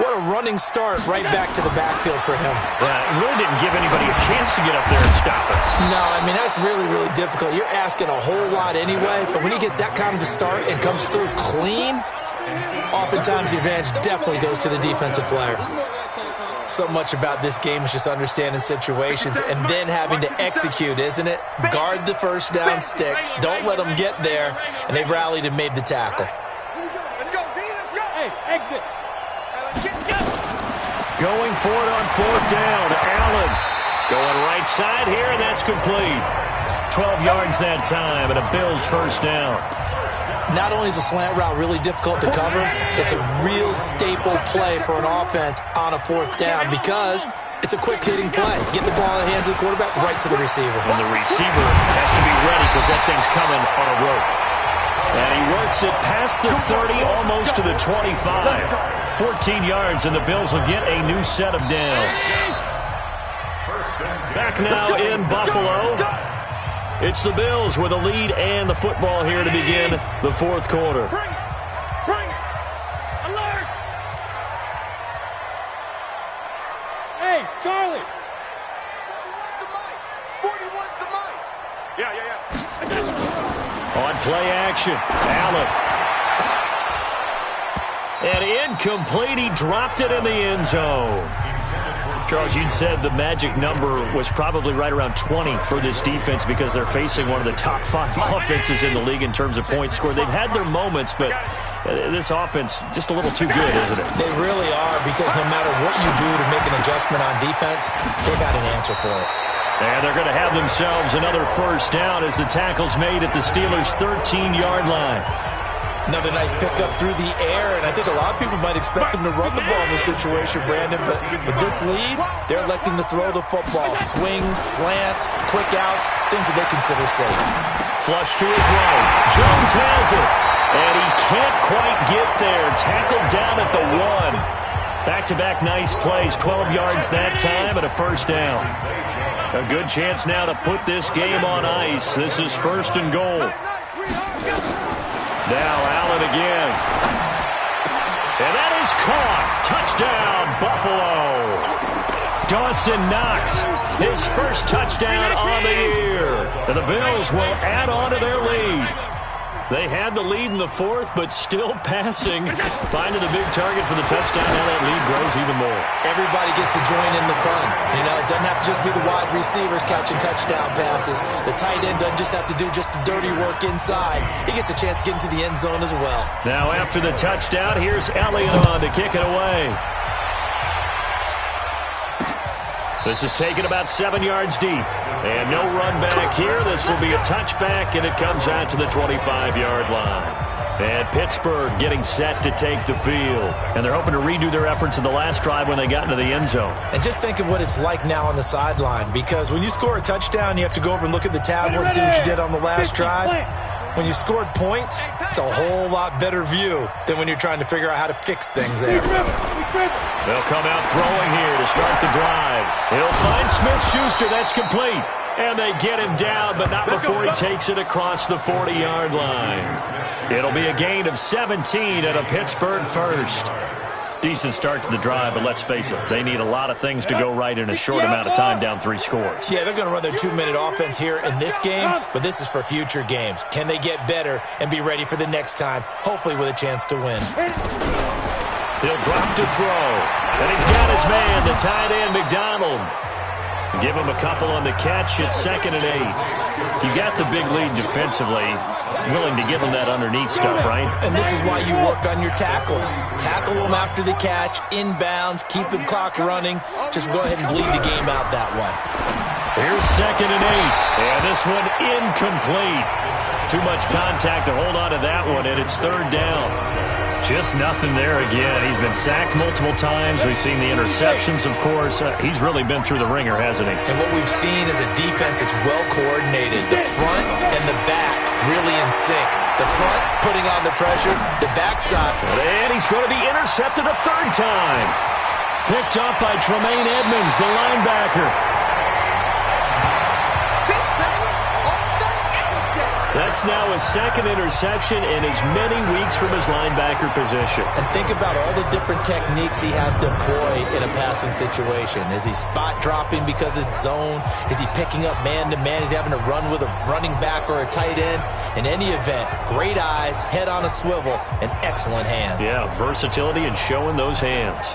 What a running start right back to the backfield for him. Yeah, it really didn't give anybody a chance to get up there and stop it. No, I mean, that's really, really difficult. You're asking a whole lot anyway, but when he gets that kind of a start and comes through clean, oftentimes the advantage definitely goes to the defensive player. So much about this game is just understanding situations and then having to execute, isn't it? Guard the 1st down sticks. Don't let them get there. And they rallied and made the tackle. Let's go, D. Let's go. Hey, exit. Going for it on 4th down. Allen going right side here, and that's complete. 12 yards that time, and a Bills 1st down. Not only is a slant route really difficult to cover, it's a real staple play for an offense on a 4th down because it's a quick-hitting play. Get the ball in the hands of the quarterback right to the receiver. And the receiver has to be ready because that thing's coming on a rope. And he works it past the 30, almost to the 25. 14 yards, and the Bills will get a new set of downs. Back now in Buffalo. It's the Bills with a lead and the football here to begin the fourth quarter. Bring it! Bring it! Alert! Hey, Charlie! 41's the mic! Yeah. On play action, Allen. And incomplete, he dropped it in the end zone. Charles, you'd said the magic number was probably right around 20 for this defense because they're facing one of the top 5 offenses in the league in terms of points scored. They've had their moments, but this offense just a little too good, isn't it? They really are, because no matter what you do to make an adjustment on defense, they got an answer for it. And they're going to have themselves another first down as the tackle's made at the Steelers' 13-yard line. Another nice pickup through the air, and I think a lot of people might expect them to run the ball in this situation, Brandon, but with this lead, they're electing to throw the football. Swings, slants, quick outs, things that they consider safe. Flush to his right. Jones has it, and he can't quite get there. Tackled down at the 1. Back-to-back nice plays, 12 yards that time and a first down. A good chance now to put this game on ice. This is first and goal. Now Allen again. And that is caught. Touchdown, Buffalo. Dawson Knox, his first touchdown on the year. And the Bills will add on to their lead. They had the lead in the fourth, but still passing. Finding the big target for the touchdown. Now that lead grows even more. Everybody gets to join in the fun. You know, it doesn't have to just be the wide receivers catching touchdown passes. The tight end doesn't just have to do just the dirty work inside. He gets a chance to get into the end zone as well. Now after the touchdown, here's Elliott on to kick it away. This is taken about 7 yards deep. And no run back here. This will be a touchback, and it comes out to the 25-yard line. And Pittsburgh getting set to take the field. And they're hoping to redo their efforts in the last drive when they got into the end zone. And just think of what it's like now on the sideline, because when you score a touchdown, you have to go over and look at the tablet and see what you did on the last drive. When you scored points, it's a whole lot better view than when you're trying to figure out how to fix things there. They'll come out throwing here to start the drive. He'll find Smith-Schuster. That's complete. And they get him down, but not before he takes it across the 40-yard line. It'll be a gain of 17 and a Pittsburgh first. Decent start to the drive, but let's face it, they need a lot of things to go right in a short amount of time, down 3 scores. Yeah, they're going to run their 2-minute offense here in this game, but this is for future games. Can they get better and be ready for the next time, hopefully with a chance to win? He'll drop to throw, and he's got his man, the tight end, McDonald. Give him a couple on the catch. It's 2nd and 8. You got the big lead defensively. Willing to give them that underneath stuff, right? And this is why you work on your tackling. Tackle them after the catch, inbounds, keep the clock running. Just go ahead and bleed the game out that way. Here's 2nd and 8. And this one incomplete. Too much contact to hold on to that one, and it's 3rd down. Just nothing there again. He's been sacked multiple times. We've seen the interceptions, of course. He's really been through the ringer, hasn't he? And what we've seen is a defense that's well coordinated. The front and the back really in sync. The front putting on the pressure, the backside. And he's going to be intercepted a 3rd time. Picked up by Tremaine Edmonds, the linebacker. That's now his 2nd interception in as many weeks from his linebacker position. And think about all the different techniques he has to employ in a passing situation. Is he spot dropping because it's zone? Is he picking up man-to-man? Is he having to run with a running back or a tight end? In any event, great eyes, head on a swivel, and excellent hands. Yeah, versatility and showing those hands.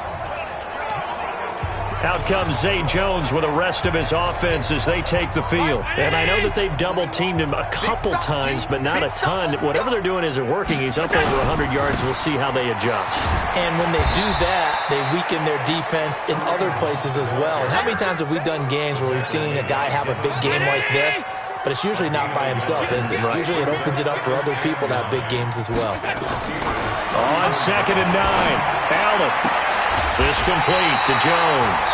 Out comes Zay Jones with the rest of his offense as they take the field. And I know that they've double-teamed him a couple times, but not a ton. Whatever they're doing isn't working. He's up over 100 yards. We'll see how they adjust. And when they do that, they weaken their defense in other places as well. And how many times have we done games where we've seen a guy have a big game like this? But it's usually not by himself, is it? Right. Usually it opens it up for other people to have big games as well. On 2nd and 9, Allen. This complete to Jones.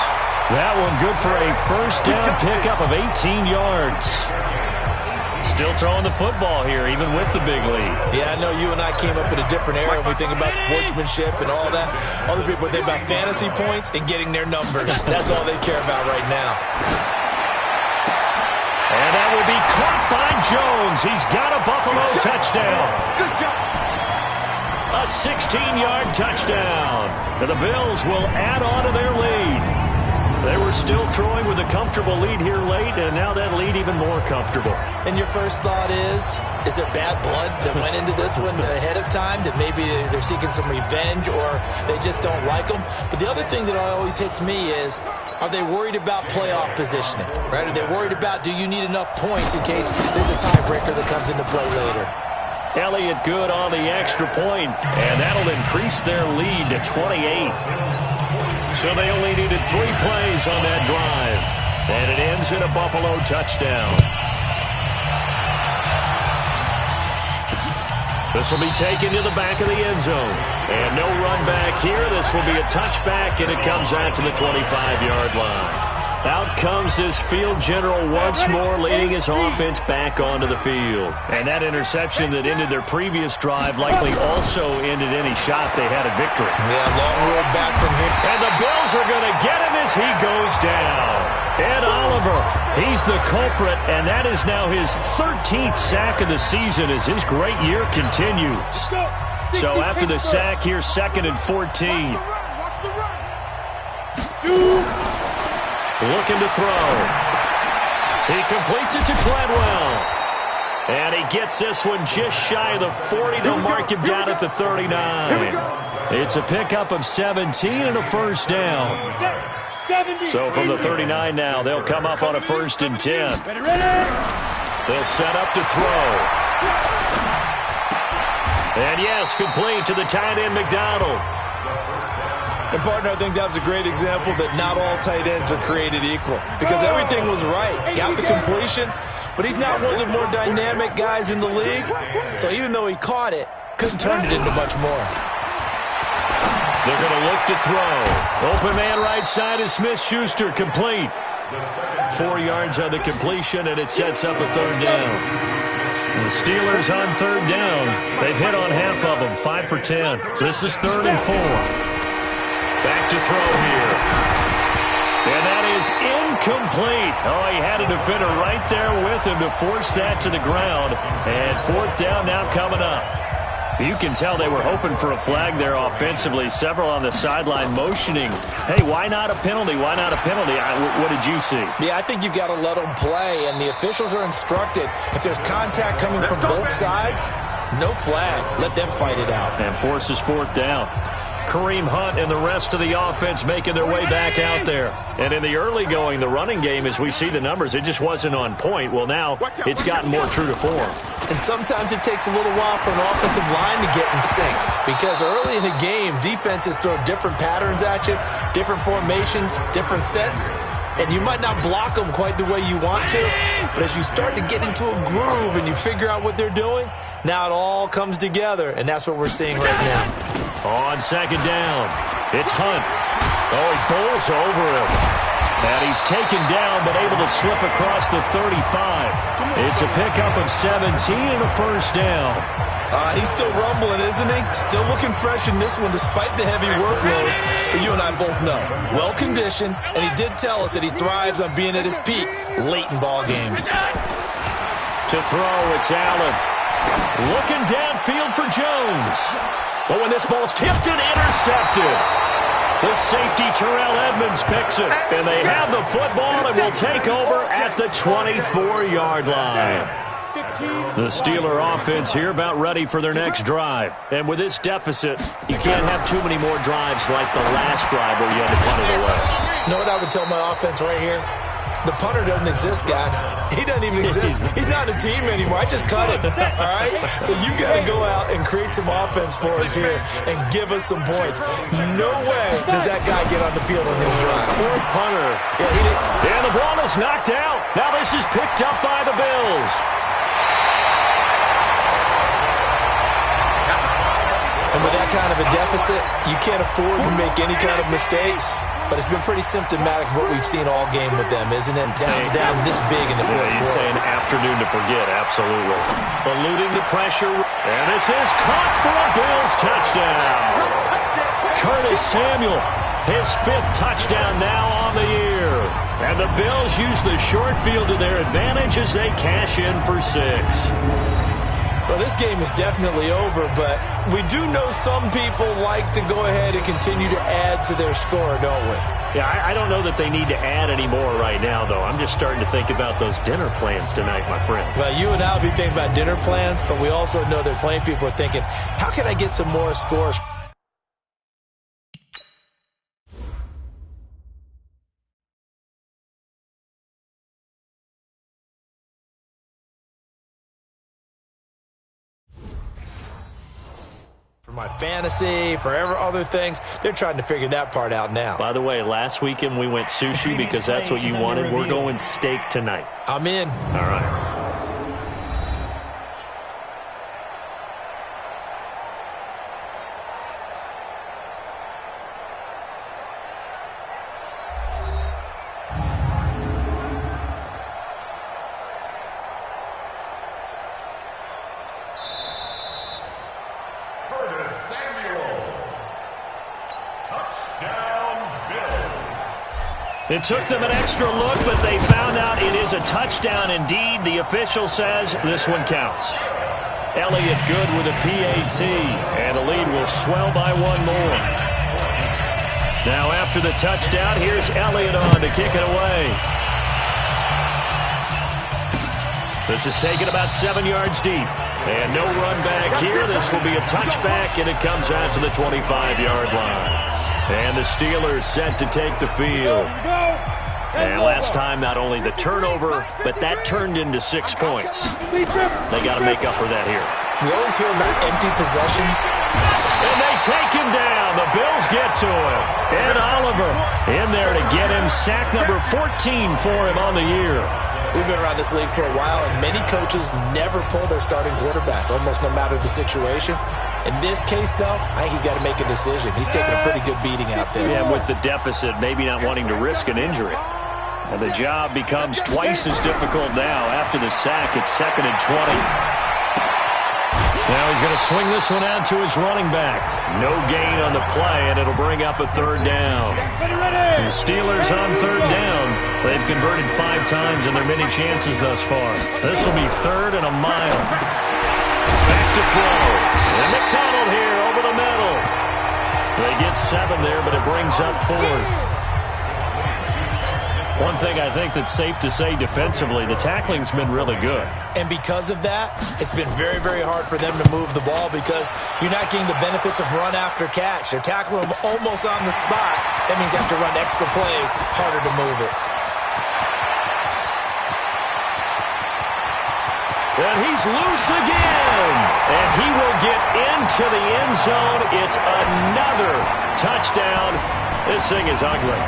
That one good for a first down pickup of 18 yards. Still throwing the football here, even with the big lead. Yeah, I know you and I came up in a different era when we think about sportsmanship and all that. Other people think about fantasy points and getting their numbers. That's all they care about right now. And that will be caught by Jones. He's got a Buffalo touchdown. Good job. A 16-yard touchdown. And the Bills will add on to their lead. They were still throwing with a comfortable lead here late, and now that lead even more comfortable. And your first thought is there bad blood that went into this one ahead of time, that maybe they're seeking some revenge or they just don't like them? But the other thing that always hits me is, are they worried about playoff positioning, right? Are they worried about, do you need enough points in case there's a tiebreaker that comes into play later? Elliott good on the extra point, and that'll increase their lead to 28. So they only needed 3 plays on that drive. And it ends in a Buffalo touchdown. This will be taken to the back of the end zone. And no run back here. This will be a touchback, and it comes out to the 25-yard line. Out comes this field general once more, leading his offense back onto the field. And that interception that ended their previous drive likely also ended any shot they had a victory. Yeah, long road back from here. And the Bills are going to get him as he goes down. Ed Oliver, he's the culprit, and that is now his 13th sack of the season as his great year continues. So after the sack, here's 2nd and 14. Watch the run. Shoot. Looking to throw. He completes it to Treadwell. And he gets this one just shy of the 40. They'll mark him down at the 39. It's a pickup of 17 and a first down. So from the 39 now, they'll come up on a 1st and 10. They'll set up to throw. And yes, complete to the tight end McDonald. And, partner, I think that was a great example that not all tight ends are created equal, because everything was right. Got the completion, but he's not one of the more dynamic guys in the league. So even though he caught it, couldn't turn it into much more. They're going to look to throw. Open man right side is Smith-Schuster, complete. 4 yards on the completion, and it sets up a 3rd down. The Steelers on 3rd down. They've hit on half of them, 5 for 10. This is 3rd and 4. Back to throw here. And that is incomplete. Oh, he had a defender right there with him to force that to the ground. And 4th down now coming up. You can tell they were hoping for a flag there offensively. Several on the sideline motioning. Hey, why not a penalty? Why not a penalty? What did you see? Yeah, I think you've got to let them play, and the officials are instructed. If there's contact coming from both sides, no flag. Let them fight it out. And forces 4th down. Kareem Hunt and the rest of the offense making their way back out there. And in the early going, the running game, as we see the numbers, it just wasn't on point. Well, now it's gotten more true to form. And sometimes it takes a little while for an offensive line to get in sync, because early in the game, defenses throw different patterns at you, different formations, different sets, and you might not block them quite the way you want to, but as you start to get into a groove and you figure out what they're doing, now it all comes together, and that's what we're seeing right now. On 2nd down, it's Hunt. Oh, he bowls over him. And he's taken down, but able to slip across the 35. It's a pickup of 17 and a 1st down. He's still rumbling, isn't he? Still looking fresh in this one despite the heavy workload. But you and I both know, well-conditioned, and he did tell us that he thrives on being at his peak late in ball games. To throw, it's Allen. Looking downfield for Jones. But when this ball's tipped and intercepted, the safety Terrell Edmonds picks it. And they have the football and will take over at the 24-yard line. The Steeler offense here about ready for their next drive. And with this deficit, you can't have too many more drives like the last drive where you had to punt it away. You know what I would tell my offense right here? The punter doesn't exist, guys. He doesn't even exist. He's not a team anymore. I just cut him, all right? So you got to go out and create some offense for us here and give us some points. No way does that guy get on the field on this drive. Poor punter. Yeah, he did. And the ball is knocked out. Now this is picked up by the Bills. And with that kind of a deficit, you can't afford to make any kind of mistakes. But it's been pretty symptomatic of what we've seen all game with them, isn't it? Down this big in the fourth quarter. You'd say an afternoon to forget, absolutely. Eluding the pressure. And this is caught for a Bills touchdown. Curtis Samuel His 5th touchdown now on the year. And the Bills use the short field to their advantage as they cash in for 6. Well, this game is definitely over, but we do know some people like to go ahead and continue to add to their score, don't we? Yeah, I don't know that they need to add any more right now, though. I'm just starting to think about those dinner plans tonight, my friend. Well, you and I will be thinking about dinner plans, but we also know that plenty of people are thinking, how can I get some more scores? For my fantasy, for other things, they're trying to figure that part out now. By the way, last weekend we went sushi because that's what you wanted. We're going steak tonight. I'm in. All right. It took them an extra look, but they found out it is a touchdown indeed. The official says this one counts. Elliott good with a PAT, and the lead will swell by 1 more. Now after the touchdown, here's Elliott on to kick it away. This is taken about 7 yards deep. And no run back here. This will be a touchback, and it comes out to the 25-yard line. And the Steelers set to take the field. And last time, not only the turnover, but that turned into 6 points. They got to make up for that here. We always hear about empty possessions. And they take him down. The Bills get to him. Ed Oliver in there to get him. Sack number 14 for him on the year. We've been around this league for a while, and many coaches never pull their starting quarterback, almost no matter the situation. In this case, though, I think he's got to make a decision. He's taking a pretty good beating out there. Yeah, with the deficit, maybe not wanting to risk an injury. And the job becomes twice as difficult now. After the sack, it's 2nd and 20. Now he's going to swing this one out to his running back. No gain on the play, and it'll bring up a 3rd down. The Steelers on 3rd down. They've converted 5 times in their many chances thus far. This will be 3rd and a mile. Back to throw. And McDonald here over the middle. They get 7 there, but it brings up 4th. One thing I think that's safe to say defensively, the tackling's been really good. And because of that, it's been very, very hard for them to move the ball because you're not getting the benefits of run after catch. They're tackling them almost on the spot. That means you have to run extra plays, harder to move it. And he's loose again. And he will get into the end zone. It's another touchdown. This thing is ugly.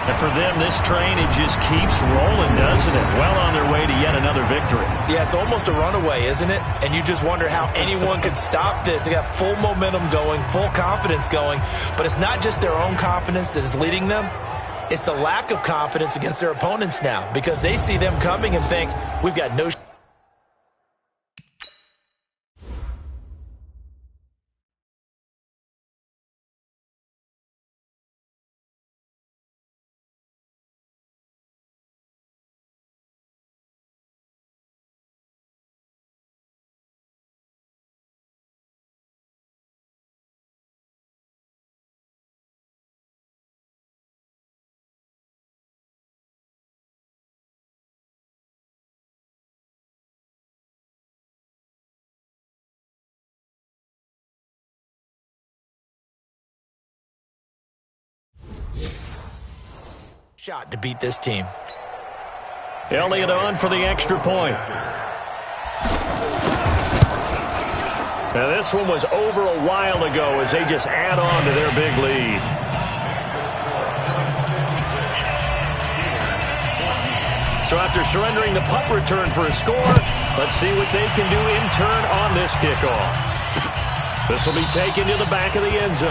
And for them, this train, it just keeps rolling, doesn't it? Well on their way to yet another victory. Yeah, it's almost a runaway, isn't it? And you just wonder how anyone could stop this. They got full momentum going, full confidence going. But it's not just their own confidence that is leading them. It's the lack of confidence against their opponents now because they see them coming and think, we've got no shot to beat this team. Elliott on for the extra point. Now this one was over a while ago as they just add on to their big lead. So after surrendering the punt return for a score, let's see what they can do in turn on this kickoff. This will be taken to the back of the end zone.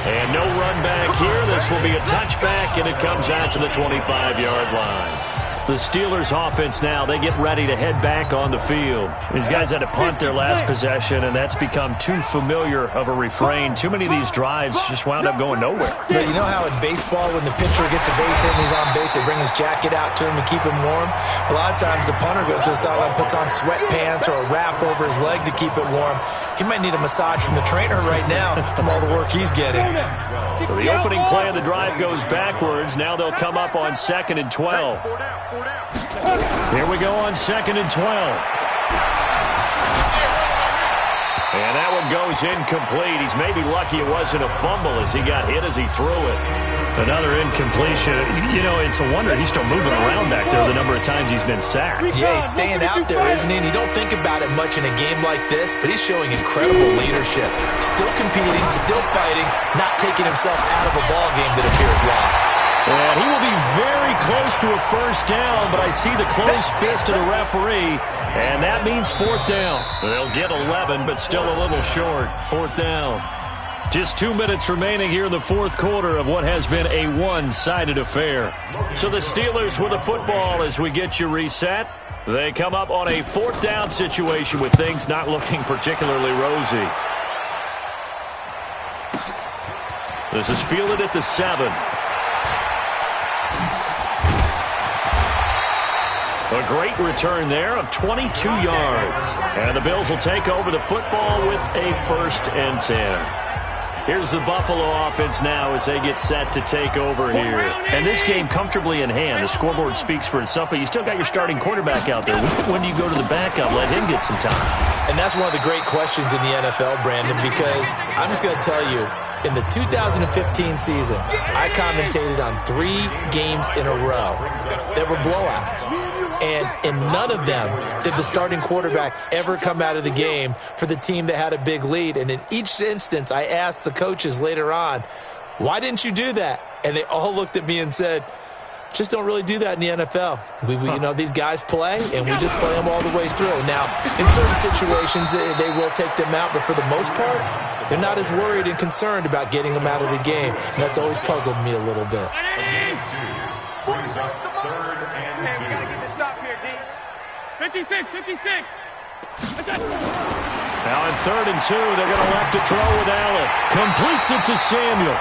And no run back here. This will be a touchback, and it comes out to the 25-yard line. The Steelers offense now, they get ready to head back on the field. These guys had to punt their last possession, and that's become too familiar of a refrain. Too many of these drives just wound up going nowhere. Yeah, you know how in baseball when the pitcher gets a base hit and he's on base, they bring his jacket out to him to keep him warm? A lot of times the punter goes to the sideline, puts on sweatpants or a wrap over his leg to keep it warm. He might need a massage from the trainer right now from all the work he's getting. So the opening play of the drive goes backwards. Now they'll come up on 2nd and 12. Here we go on 2nd and 12. And that one goes incomplete. He's maybe lucky it wasn't a fumble as he got hit as he threw it. Another incompletion. You know, it's a wonder he's still moving around back there the number of times he's been sacked. Yeah, he's staying out there, isn't he? And you don't think about it much in a game like this, but he's showing incredible leadership. Still competing, still fighting, not taking himself out of a ball game that appears lost. And he will be very close to a first down, but I see the closed fist of the referee, and that means 4th down. They'll get 11, but still a little short. 4th down. Just 2 minutes remaining here in the 4th quarter of what has been a one-sided affair. So the Steelers with the football as we get you reset. They come up on a 4th down situation with things not looking particularly rosy. This is fielded at the 7. A great return there of 22 yards. And the Bills will take over the football with a 1st and 10. Here's the Buffalo offense now as they get set to take over here. And this game comfortably in hand. The scoreboard speaks for itself, but you still got your starting quarterback out there. When do you go to the backup? Let him get some time. And that's one of the great questions in the NFL, Brandon, because I'm just going to tell you, in the 2015 season, I commentated on 3 games in a row that were blowouts. And in none of them did the starting quarterback ever come out of the game for the team that had a big lead. And in each instance, I asked the coaches later on, why didn't you do that? And they all looked at me and said, just don't really do that in the NFL. You know, these guys play, and we just play them all the way through. Now, in certain situations, they will take them out, but for the most part, they're not as worried and concerned about getting them out of the game. And that's always puzzled me a little bit. Brings up 3rd and 2. We got to get this stop here, D. 56. Now in 3rd and 2, they're going to elect to throw with Allen. Completes it to Samuel.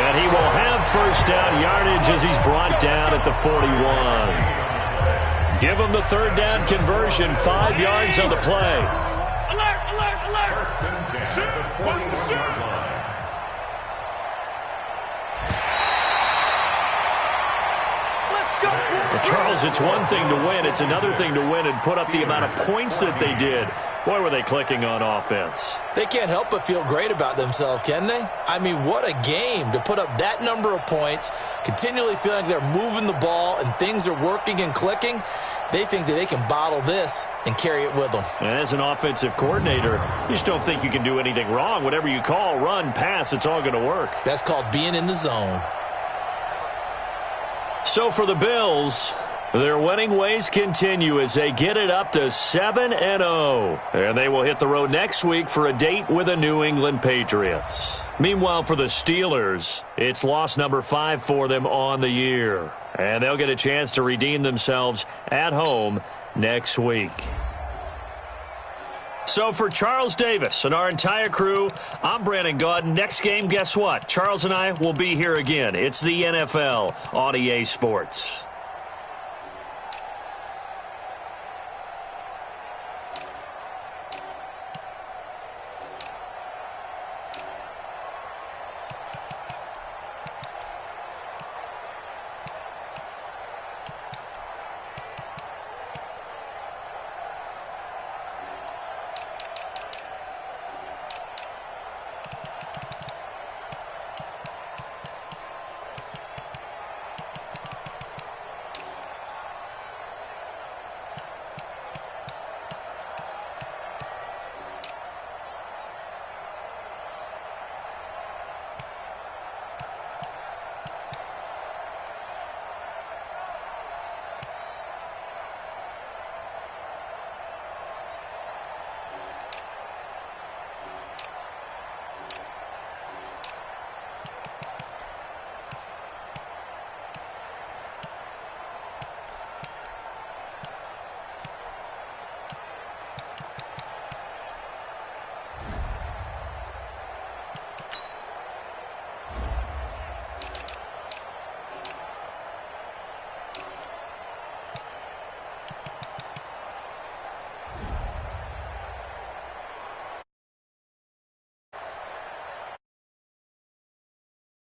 And he will have first down yardage as he's brought down at the 41. Give him the 3rd down conversion, 5 yards on the play. Alert! 1st and 10 at the 41-yard line. Well, Charles, it's one thing to win. It's another thing to win and put up the amount of points that they did. Boy, were they clicking on offense. They can't help but feel great about themselves, can they? I mean, what a game to put up that number of points, continually feeling like they're moving the ball and things are working and clicking. They think that they can bottle this and carry it with them. And as an offensive coordinator, you just don't think you can do anything wrong. Whatever you call, run, pass, it's all going to work. That's called being in the zone. So for the Bills, their winning ways continue as they get it up to 7-0. And they will hit the road next week for a date with the New England Patriots. Meanwhile, for the Steelers, it's loss number 5 for them on the year. And they'll get a chance to redeem themselves at home next week. So for Charles Davis and our entire crew, I'm Brandon Gaudin. Next game, guess what? Charles and I will be here again. It's the NFL on EA Sports.